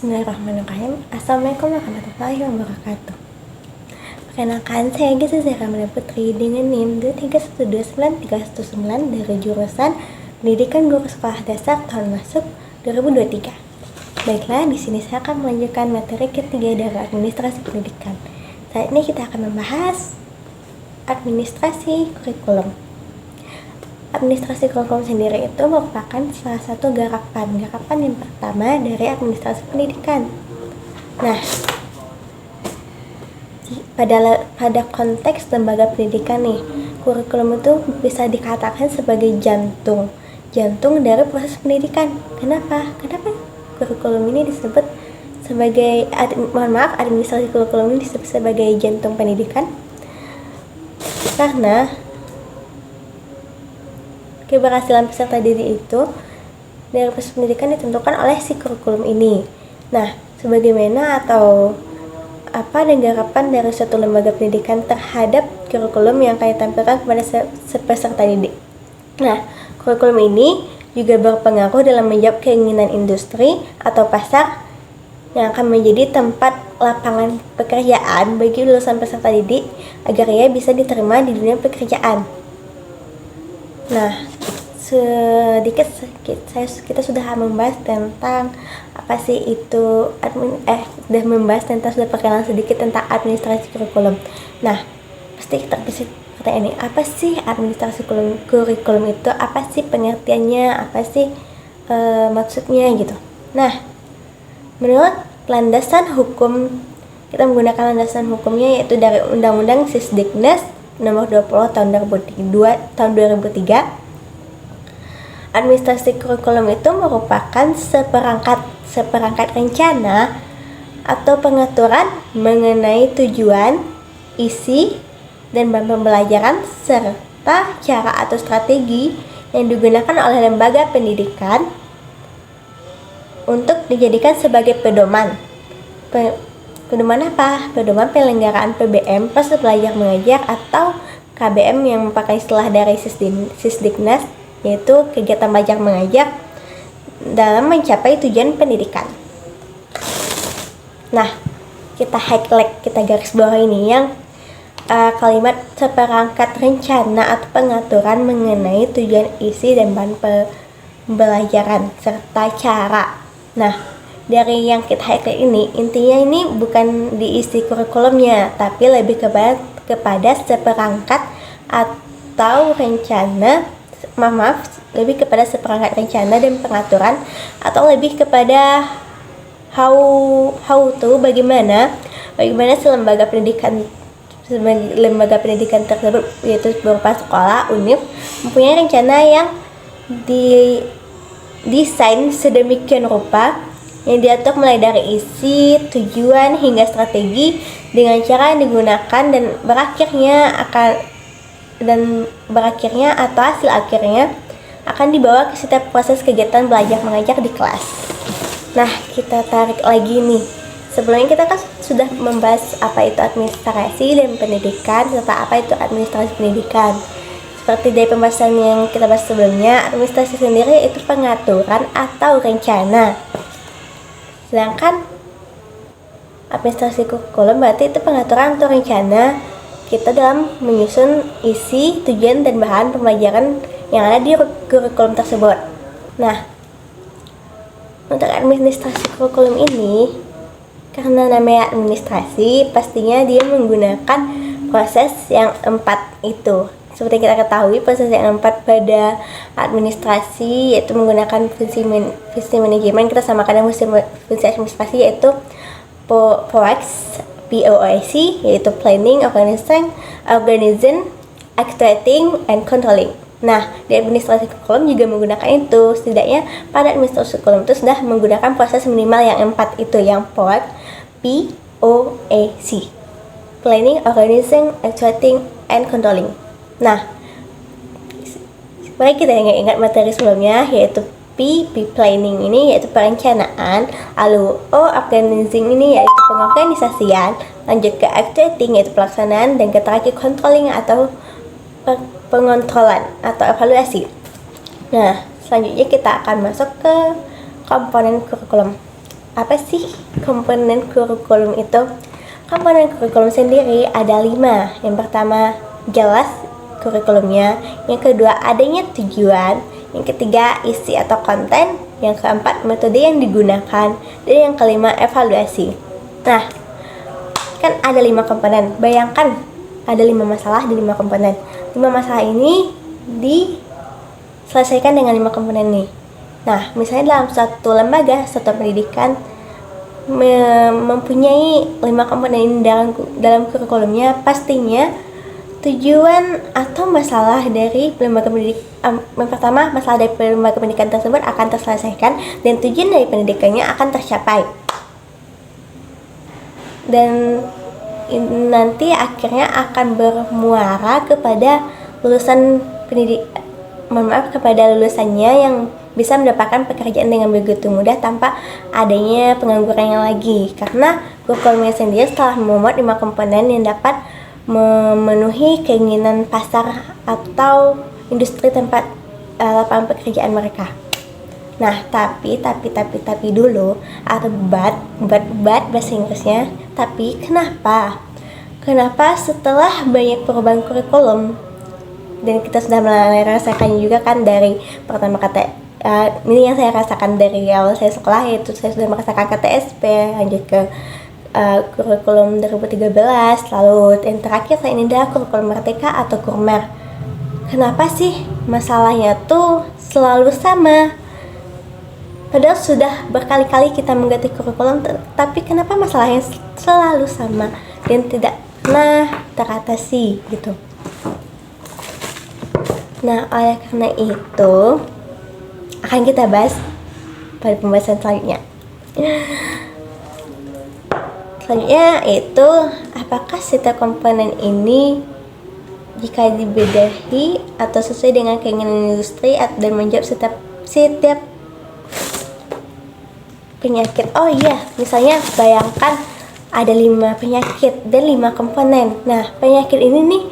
Bismillahirrahmanirrahim. Assalamualaikum warahmatullahi wabarakatuh. Perkenalkan, saya Gisa Zahra Putri dengan NIM 2312939 dari jurusan Pendidikan Guru Sekolah Dasar tahun masuk 2023. Baiklah, di sini saya akan melanjutkan materi ketiga dari administrasi pendidikan. Saat ini kita akan membahas administrasi kurikulum. Administrasi kurikulum sendiri itu merupakan salah satu garapan yang pertama dari administrasi pendidikan. Nah, pada konteks lembaga pendidikan nih, kurikulum itu bisa dikatakan sebagai jantung dari proses pendidikan. Kenapa kurikulum ini disebut sebagai administrasi kurikulum ini disebut sebagai jantung pendidikan? Karena keberhasilan peserta didik itu dari proses pendidikan ditentukan oleh si kurikulum ini. Nah, sebagaimana atau apa dan garapan dari suatu lembaga pendidikan terhadap kurikulum yang akan ditampilkan kepada peserta didik. Nah, kurikulum ini juga berpengaruh dalam menjawab keinginan industri atau pasar yang akan menjadi tempat lapangan pekerjaan bagi lulusan peserta didik agar ia bisa diterima di dunia pekerjaan. Nah, kita sudah membahas tentang apa sih itu sudah perkenalan sedikit tentang administrasi kurikulum. Nah, pasti kita bisa pertanyaan ini, apa sih administrasi kurikulum itu? Apa sih pengertiannya? Apa sih maksudnya gitu? Nah, menurut landasan hukum, kita menggunakan landasan hukumnya yaitu dari Undang-Undang Sisdiknas nomor 20 tahun 2003. Administrasi kurikulum itu merupakan seperangkat rencana atau pengaturan mengenai tujuan, isi, dan bahan pembelajaran serta cara atau strategi yang digunakan oleh lembaga pendidikan untuk dijadikan sebagai pedoman. Pedoman apa? Pedoman penyelenggaraan PBM, proses belajar mengajar, atau KBM yang merupakan istilah dari Sisdiknas, yaitu kegiatan belajar mengajar dalam mencapai tujuan pendidikan. Nah, kita highlight, kita garis bawah ini yang kalimat seperangkat rencana atau pengaturan mengenai tujuan, isi, dan bahan pembelajaran serta cara. Nah, dari yang kita highlight ini, intinya ini bukan diisi kurikulumnya, tapi lebih kepada seperangkat atau rencana, lebih kepada seperangkat rencana dan pengaturan, atau lebih kepada how to bagaimana si lembaga pendidikan tersebut, yaitu berupa sekolah, univ, mempunyai rencana yang didesain sedemikian rupa yang diatur mulai dari isi, tujuan, hingga strategi dengan cara yang digunakan dan berakhirnya atau hasil akhirnya akan dibawa ke setiap proses kegiatan belajar mengajar di kelas. Nah, kita tarik lagi nih. Sebelumnya kita kan sudah membahas apa itu administrasi dan pendidikan serta apa itu administrasi pendidikan. Seperti dari pembahasan yang kita bahas sebelumnya, administrasi sendiri itu pengaturan atau rencana. Sedangkan administrasi kurikulum berarti itu pengaturan atau rencana kita dalam menyusun isi, tujuan, dan bahan pembelajaran yang ada di kurikulum tersebut. Nah, untuk administrasi kurikulum ini, karena namanya administrasi, pastinya dia menggunakan proses yang 4 itu. Seperti kita ketahui, proses yang 4 pada administrasi yaitu menggunakan fungsi manajemen, kita samakan dengan fungsi administrasi yaitu POAC, yaitu planning, organizing, actuating, and controlling. Nah, di administrasi kurikulum juga menggunakan itu. Setidaknya pada administrasi kurikulum itu sudah menggunakan proses minimal yang 4 itu, yang POAC, planning, organizing, actuating, and controlling. Nah, seperti kita ingat materi sebelumnya, yaitu planning ini yaitu perencanaan, lalu organizing ini yaitu pengorganisasian, lanjut ke actuating yaitu pelaksanaan, dan terakhir controlling atau pengontrolan atau evaluasi. Nah, selanjutnya kita akan masuk ke komponen kurikulum. apa sih komponen kurikulum itu? Komponen kurikulum sendiri ada 5. Yang pertama, jelas kurikulumnya. Yang kedua, adanya tujuan. Yang ketiga, isi atau konten. Yang keempat, metode yang digunakan. Dan yang kelima, evaluasi. Nah, kan ada 5 komponen. Bayangkan ada 5 masalah di 5 komponen. 5 masalah ini diselesaikan dengan 5 komponen ini. Nah, misalnya dalam suatu lembaga, suatu pendidikan mempunyai 5 komponen ini dalam kurikulumnya, pastinya tujuan atau masalah dari lembaga pendidikan, yang pertama, masalah dari lembaga pendidikan tersebut akan terselesaikan dan tujuan dari pendidikannya akan tercapai. Dan nanti akhirnya akan bermuara kepada kepada lulusannya yang bisa mendapatkan pekerjaan dengan begitu mudah tanpa adanya pengangguran yang lagi, karena kurikulumnya sendiri telah memuat 5 komponen yang dapat memenuhi keinginan pasar atau industri tempat lapangan pekerjaan mereka. Nah, tapi dulu, atau but bahasa Inggrisnya, tapi kenapa setelah banyak perubahan kurikulum, dan kita sudah merasakannya juga kan dari pertama ini yang saya rasakan dari awal saya sekolah, yaitu saya sudah merasakan KTSP, lanjut ke kurikulum 2013, lalu yang terakhir saya ini adalah kurikulum Merdeka atau Kurmer. Kenapa sih masalahnya tuh selalu sama? Padahal sudah berkali-kali kita mengganti kurikulum, tapi kenapa masalahnya selalu sama dan tidak pernah teratasi gitu. Nah, oleh karena itu akan kita bahas pada pembahasan selanjutnya. Selanjutnya itu, apakah setiap komponen ini jika dibedahi atau sesuai dengan keinginan industri dan menjawab setiap penyakit. Oh iya, misalnya bayangkan ada 5 penyakit dan 5 komponen. Nah, penyakit ini nih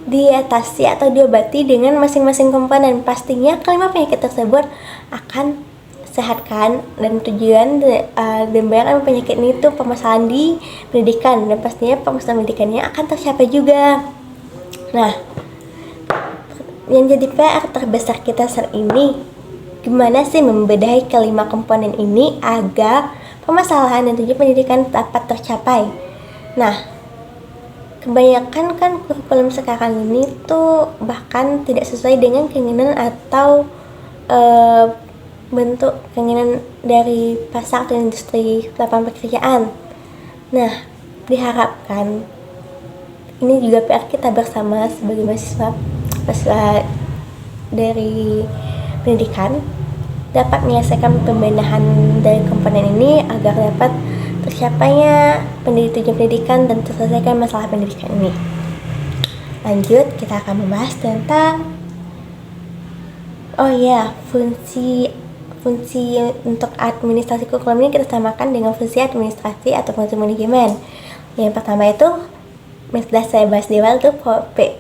diatasi atau diobati dengan masing-masing komponen. Pastinya kelima penyakit tersebut akan sehatkan, dan tujuan dan bayangkan penyakit ini tuh permasalahan di pendidikan, dan pastinya permasalahan pendidikannya akan tercapai juga. Nah, yang jadi PR terbesar kita saat ini, gimana sih membedahi kelima komponen ini agar permasalahan dan tujuan pendidikan dapat tercapai. Nah, kebanyakan kan kurikulum sekarang ini tuh bahkan tidak sesuai dengan keinginan atau bentuk keinginan dari pasar atau industri lapangan pekerjaan. Nah, diharapkan ini juga PR kita bersama sebagai mahasiswa dari pendidikan dapat menyelesaikan pembenahan dari komponen ini agar dapat tercapainya tujuan pendidikan dan terselesaikan masalah pendidikan ini. Lanjut, kita akan membahas tentang fungsi untuk administrasi kurikulum ini kita samakan dengan fungsi administrasi atau fungsi manajemen. Yang pertama itu sudah saya bahas di awal itu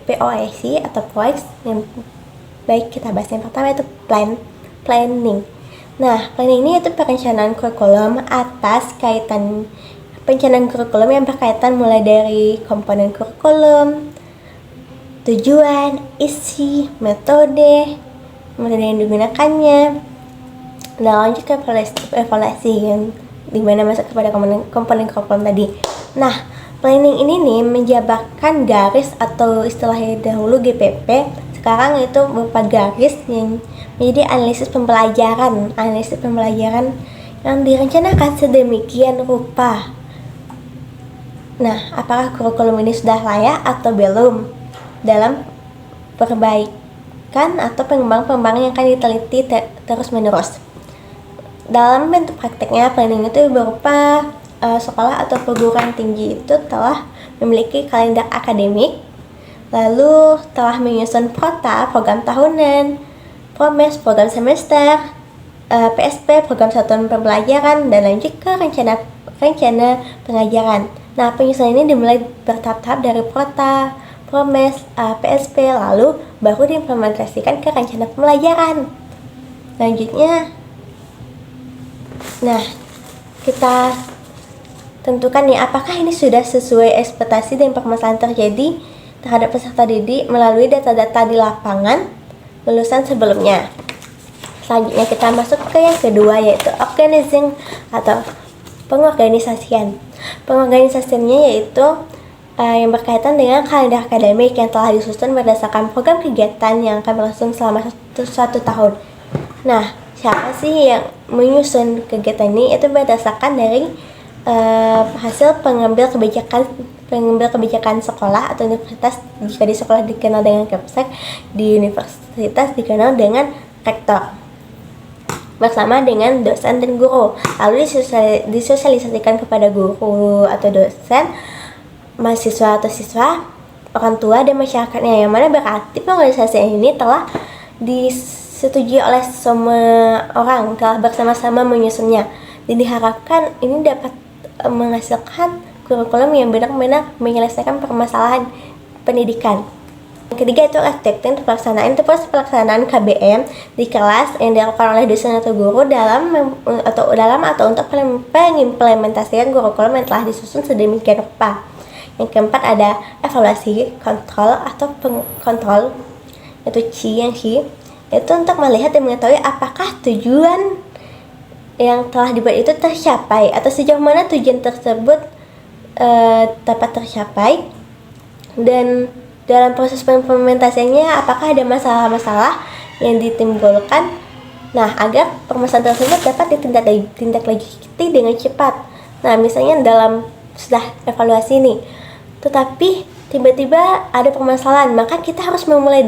POIC atau POIC. Yang baik kita bahas yang pertama itu planning. Nah, planning ini itu perencanaan kurikulum atas kaitan perencanaan kurikulum yang berkaitan mulai dari komponen kurikulum, tujuan, isi, metode yang digunakannya, dan lanjut ke evaluasi yang dimana masuk kepada komponen kurikulum tadi. Nah, planning ini nih menjabarkan garis atau istilahnya dahulu GPP, sekarang itu berupa garis yang menjadi analisis pembelajaran yang direncanakan sedemikian rupa. Nah, apakah kurikulum ini sudah layak atau belum dalam perbaikan atau pengembangan yang akan diteliti terus-menerus. Dalam bentuk prakteknya, planning itu berupa sekolah atau perguruan tinggi itu telah memiliki kalender akademik, lalu telah menyusun prota, program tahunan, promes, program semester, PSP, program satuan pembelajaran, dan lanjut ke rencana pengajaran. Nah, penyusunan ini dimulai bertahap-tahap dari prota, promes, PSP, lalu baru diimplementasikan ke rencana pembelajaran. Selanjutnya, nah, kita tentukan nih apakah ini sudah sesuai ekspektasi dan permasalahan terjadi terhadap peserta didik melalui data-data di lapangan lulusan sebelumnya. Selanjutnya kita masuk ke yang kedua, yaitu organizing atau pengorganisasian. Pengorganisasiannya yaitu yang berkaitan dengan kalender akademik yang telah disusun berdasarkan program kegiatan yang akan berlangsung selama satu tahun. Nah, siapa sih yang menyusun kegiatan ini? Itu berdasarkan dari hasil pengambil kebijakan sekolah atau universitas. Jika di sekolah dikenal dengan Kepsek, di universitas dikenal dengan rektor, bersama dengan dosen dan guru. Lalu disosialisasikan kepada guru atau dosen, mahasiswa atau siswa, orang tua, dan masyarakatnya, yang mana berarti pengorganisasi ini telah disetujui oleh semua orang, telah bersama-sama menyusunnya, dan diharapkan ini dapat menghasilkan kurikulum yang benar-benar menyelesaikan permasalahan pendidikan. Yang ketiga itu arsitektur pelaksanaan, itu proses pelaksanaan KBM di kelas yang dilakukan oleh dosen atau guru dalam atau untuk mengimplementasikan kurikulum yang telah disusun sedemikian rupa. Yang keempat ada evaluasi, kontrol atau pengkontrol, itu C, itu untuk melihat dan mengetahui apakah tujuan yang telah dibuat itu tercapai atau sejauh mana tujuan tersebut dapat tercapai, dan dalam proses implementasinya apakah ada masalah-masalah yang ditimbulkan. Nah, agar permasalahan tersebut dapat ditindaklanjuti dengan cepat. Nah, misalnya dalam sudah evaluasi nih, tetapi tiba-tiba ada permasalahan, maka kita harus memulai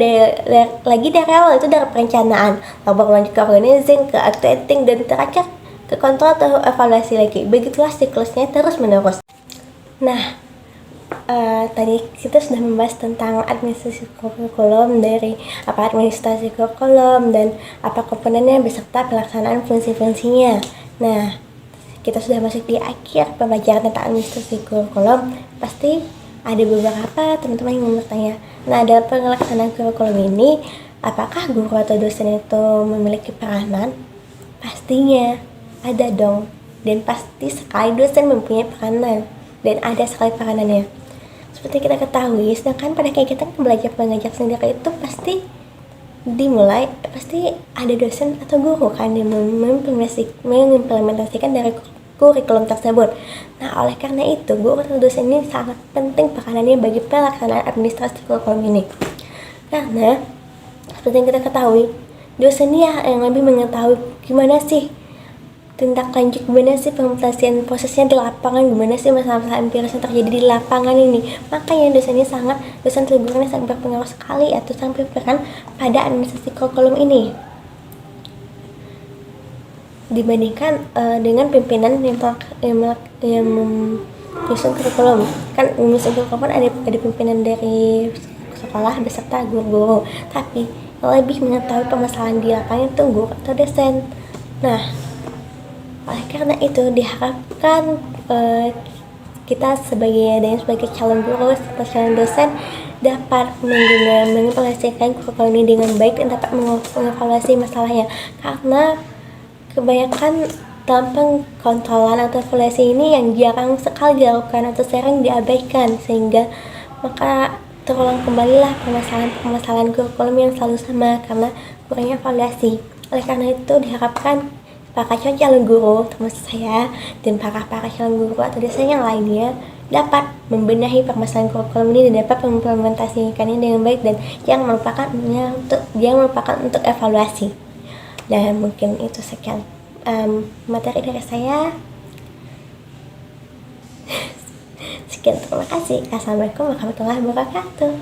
lagi dari awal, itu dari perencanaan, lalu berlanjut ke organizing, ke activating, dan terakhir ke kontrol atau evaluasi lagi. Begitulah siklusnya terus menerus. Nah, tadi kita sudah membahas tentang administrasi kurikulum, dari apa administrasi kurikulum dan apa komponennya beserta pelaksanaan fungsi-fungsinya. Nah, kita sudah masuk di akhir pembelajaran tentang administrasi kurikulum. Pasti ada beberapa teman-teman yang bertanya, nah dalam pelaksanaan kurikulum ini apakah guru atau dosen itu memiliki peranan? Pastinya ada dong, dan pasti sekali dosen mempunyai peranan, dan ada sekali peranannya. Seperti kita ketahui, sedangkan pada kegiatan belajar mengajar sendiri itu pasti ada dosen atau guru kan yang mengimplementasikan dari kurikulum tersebut. Nah, oleh karena itu guru atau dosen ini sangat penting peranannya bagi pelaksanaan administrasi kurikulum ini, karena seperti yang kita ketahui, dosen yang lebih mengetahui gimana sih tindak lanjut, gimana sih pengimplementasian prosesnya di lapangan, gimana sih masalah-masalah empiris yang terjadi di lapangan ini. Makanya dosen atau gurunya sangat berpengaruh sekali atau sangat berperan pada administrasi kurikulum ini dibandingkan dengan pimpinan yang menyusun kurikulum. Kan menyusun kurikulum ada pimpinan dari sekolah beserta guru-guru, tapi yang lebih mengetahui permasalahan di lapangan itu guru atau dosen. Nah, oleh karena itu diharapkan kita sebagai calon guru atau calon dosen dapat mengimplementasikan kurikulum ini dengan baik dan dapat mengevaluasi masalahnya, karena kebanyakan dalam pengkontrolan atau evaluasi ini yang jarang sekali dilakukan atau sering diabaikan, sehingga maka terulang kembalilah permasalahan kurikulum yang selalu sama karena kurangnya evaluasi. Oleh karena itu diharapkan para calon guru termasuk saya dan para calon guru atau dosen yang lainnya dapat membenahi permasalahan kurikulum ini dan dapat mengimplementasikannya dengan baik, dan jangan melupakan untuk evaluasi. Dan mungkin itu sekian materi dari saya. Sekian, terima kasih. Assalamualaikum warahmatullahi wabarakatuh.